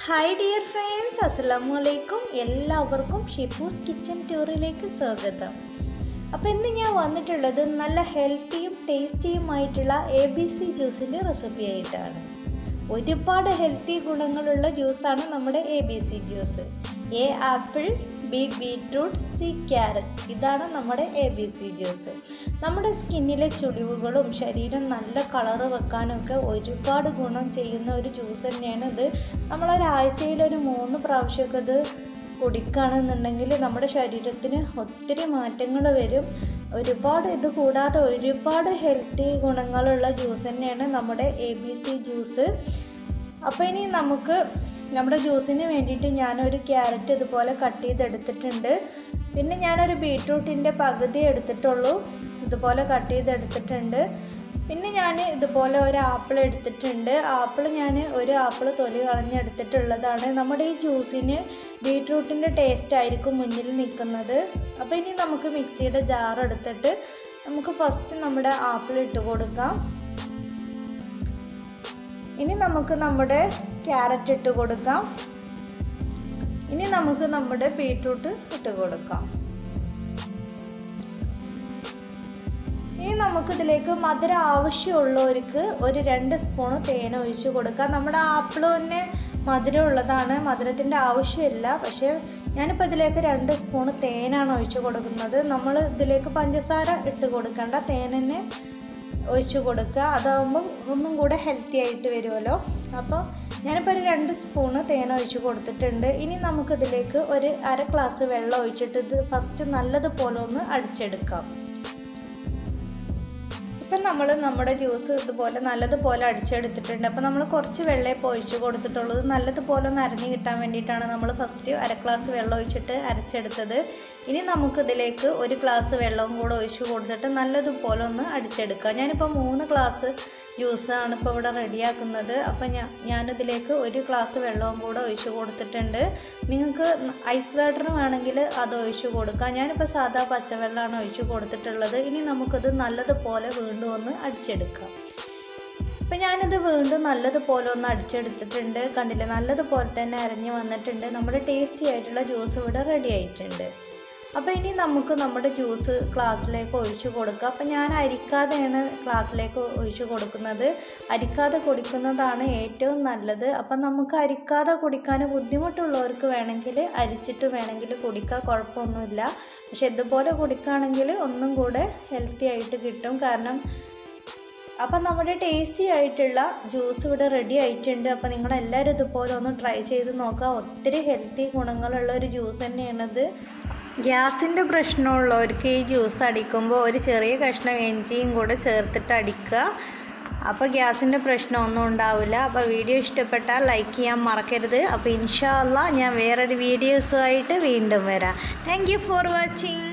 Hi dear friends, അസ്സലാമു അലൈക്കും. എല്ലാവർക്കും ഷിഫൂസ് കിച്ചൻ ടൂറിലേക്ക് സ്വാഗതം. അപ്പോൾ ഇന്ന് ഞാൻ വന്നിട്ടുള്ളത് നല്ല ഹെൽത്തിയും ടേസ്റ്റിയുമായിട്ടുള്ള ABC ജ്യൂസിൻ്റെ റെസിപ്പി ആയിട്ടാണ്. ഒരുപാട് ഹെൽത്തി ഗുണങ്ങളുള്ള ജ്യൂസാണ് നമ്മുടെ ABC juice. A apple, B beetroot, C carrot. ഇതാണ് നമ്മുടെ ABC ജ്യൂസ്. നമ്മുടെ സ്കിന്നിലെ ചുളിവുകളും ശരീരം നല്ല കളറ് വെക്കാനൊക്കെ ഒരുപാട് ഗുണം ചെയ്യുന്ന ഒരു ജ്യൂസ് തന്നെയാണ് ഇത്. നമ്മളൊരാഴ്ചയിലൊരു 3 പ്രാവശ്യമൊക്കെ ഇത് കുടിക്കുകയാണെന്നുണ്ടെങ്കിൽ നമ്മുടെ ശരീരത്തിന് ഒത്തിരി മാറ്റങ്ങൾ വരും. ഇത് കൂടാതെ ഒരുപാട് ഹെൽത്തി ഗുണങ്ങളുള്ള ജ്യൂസ് തന്നെയാണ് നമ്മുടെ ABC ജ്യൂസ്. അപ്പോൾ ഇനി നമുക്ക് നമ്മുടെ ജ്യൂസിന് വേണ്ടിയിട്ട് ഞാനൊരു ക്യാരറ്റ് ഇതുപോലെ കട്ട് ചെയ്തെടുത്തിട്ടുണ്ട്. പിന്നെ ഞാനൊരു ബീറ്റ്റൂട്ടിൻ്റെ പകുതി എടുത്തിട്ടുള്ളൂ, ഇതുപോലെ കട്ട് ചെയ്തെടുത്തിട്ടുണ്ട്. പിന്നെ ഞാൻ ഇതുപോലെ ഒരു ആപ്പിൾ എടുത്തിട്ടുണ്ട്. ഒരു ആപ്പിൾ തൊലി കളഞ്ഞെടുത്തിട്ടുള്ളതാണ്. നമ്മുടെ ഈ ജ്യൂസിന് ബീറ്റ്റൂട്ടിൻ്റെ ടേസ്റ്റ് ആയിരിക്കും മുന്നിൽ നിൽക്കുന്നത്. അപ്പോൾ ഇനി നമുക്ക് മിക്സിയുടെ ജാർ എടുത്തിട്ട് നമുക്ക് ഫസ്റ്റ് നമ്മുടെ ആപ്പിൾ ഇട്ട് കൊടുക്കാം. ഇനി നമുക്ക് നമ്മുടെ ക്യാരറ്റ് ഇട്ട് കൊടുക്കാം. ഇനി നമുക്ക് നമ്മുടെ ബീറ്റ്റൂട്ട് ഇട്ട് കൊടുക്കാം. ഇനി നമുക്കിതിലേക്ക് മധുരം ആവശ്യമുള്ളവർക്ക് ഒരു 2 സ്പൂൺ തേൻ ഒഴിച്ച് കൊടുക്കാം. നമ്മുടെ ആപ്പിൾ തന്നെ മധുരം ഉള്ളതാണ്, മധുരത്തിൻ്റെ ആവശ്യമില്ല. പക്ഷേ ഞാനിപ്പോൾ ഇതിലേക്ക് 2 സ്പൂൺ തേനാണ് ഒഴിച്ച് കൊടുക്കുന്നത്. നമ്മൾ ഇതിലേക്ക് പഞ്ചസാര ഇട്ട് കൊടുക്കേണ്ട, തേൻ തന്നെ ഒഴിച്ച് കൊടുക്കുക. അതാകുമ്പം ഒന്നും കൂടെ ഹെൽത്തി ആയിട്ട് വരുമല്ലോ. അപ്പോൾ ഞാനിപ്പോൾ ഒരു 2 സ്പൂണ് തേൻ ഒഴിച്ച് കൊടുത്തിട്ടുണ്ട്. ഇനി നമുക്കിതിലേക്ക് ഒരു 1/2 ഗ്ലാസ് വെള്ളം ഒഴിച്ചിട്ട് ഇത് ഫസ്റ്റ് നല്ലതുപോലെ ഒന്ന് അടിച്ചെടുക്കാം. ഇപ്പം നമ്മുടെ ജ്യൂസ് ഇതുപോലെ നല്ലതുപോലെ അടിച്ചെടുത്തിട്ടുണ്ട്. അപ്പോൾ നമ്മൾ കുറച്ച് വെള്ളമേ ഇപ്പോൾ ഒഴിച്ച് കൊടുത്തിട്ടുള്ളത്. നല്ലതുപോലെ ഒന്ന് അരഞ്ഞ് കിട്ടാൻ വേണ്ടിയിട്ടാണ് നമ്മൾ ഫസ്റ്റ് 1/2 ഗ്ലാസ് വെള്ളം ഒഴിച്ചിട്ട് അരച്ചെടുത്തത്. ഇനി നമുക്കിതിലേക്ക് 1 ഗ്ലാസ് വെള്ളവും കൂടെ ഒഴിച്ച് കൊടുത്തിട്ട് നല്ലതുപോലെ ഒന്ന് അടിച്ചെടുക്കാം. ഞാനിപ്പോൾ 3 ഗ്ലാസ് ജ്യൂസാണ് ഇപ്പോൾ ഇവിടെ റെഡിയാക്കുന്നത്. അപ്പോൾ ഞാനിതിലേക്ക് 1 ഗ്ലാസ് വെള്ളവും കൂടെ ഒഴിച്ച് കൊടുത്തിട്ടുണ്ട്. നിങ്ങൾക്ക് ഐസ് വാട്ടർ വേണമെങ്കിൽ അത് ഒഴിച്ച് കൊടുക്കാം. ഞാനിപ്പോൾ സാധാ പച്ചവെള്ളമാണ് ഒഴിച്ച് കൊടുത്തിട്ടുള്ളത്. ഇനി നമുക്കിത് നല്ലതുപോലെ വീണ്ടും ഒന്ന് അടിച്ചെടുക്കാം. അപ്പോൾ ഞാനിത് വീണ്ടും നല്ലതുപോലെ ഒന്ന് അടിച്ചെടുത്തിട്ടുണ്ട്. കണ്ടില്ലേ, നല്ലതുപോലെ തന്നെ അരഞ്ഞ് വന്നിട്ടുണ്ട്. നമ്മുടെ ടേസ്റ്റി ആയിട്ടുള്ള ജ്യൂസ് ഇവിടെ റെഡി ആയിട്ടുണ്ട്. അപ്പോൾ ഇനി നമുക്ക് നമ്മുടെ ജ്യൂസ് ഗ്ലാസ്സിലേക്ക് ഒഴിച്ച് കൊടുക്കുക. അപ്പോൾ ഞാൻ അരിക്കാതെയാണ് ഗ്ലാസ്സിലേക്ക് ഒഴിച്ച് കൊടുക്കുന്നത്. അരിക്കാതെ കുടിക്കുന്നതാണ് ഏറ്റവും നല്ലത്. അപ്പം നമുക്ക് അരിക്കാതെ കുടിക്കാൻ ബുദ്ധിമുട്ടുള്ളവർക്ക് വേണമെങ്കിൽ അരിച്ചിട്ട് വേണമെങ്കിൽ കുടിക്കുക, കുഴപ്പമൊന്നുമില്ല. പക്ഷെ ഇതുപോലെ കുടിക്കുകയാണെങ്കിൽ ഒന്നും കൂടെ ഹെൽത്തി ആയിട്ട് കിട്ടും. അപ്പം നമ്മുടെ ടേസ്റ്റി ആയിട്ടുള്ള ജ്യൂസ് ഇവിടെ റെഡി ആയിട്ടുണ്ട്. അപ്പോൾ നിങ്ങളെല്ലാവരും ഇതുപോലെ ഒന്ന് ട്രൈ ചെയ്ത് നോക്കുക. ഒത്തിരി ഹെൽത്തി ഗുണങ്ങളുള്ള ഒരു ജ്യൂസ് തന്നെയാണത്. ഗ്യാസിൻ്റെ പ്രശ്നമുള്ളവർക്ക് ഈ ജ്യൂസ് അടിക്കുമ്പോൾ ഒരു ചെറിയ കഷ്ണം ഇഞ്ചിയും കൂടെ ചേർത്തിട്ട് അടിക്കുക. അപ്പോൾ ഗ്യാസിൻ്റെ പ്രശ്നമൊന്നും ഉണ്ടാവില്ല. അപ്പോൾ വീഡിയോ ഇഷ്ടപ്പെട്ടാൽ ലൈക്ക് ചെയ്യാൻ മറക്കരുത്. അപ്പോൾ ഇൻഷാ അല്ലാഹ് ഞാൻ വേറൊരു വീഡിയോസുമായിട്ട് വീണ്ടും വരാം. Thank you for watching.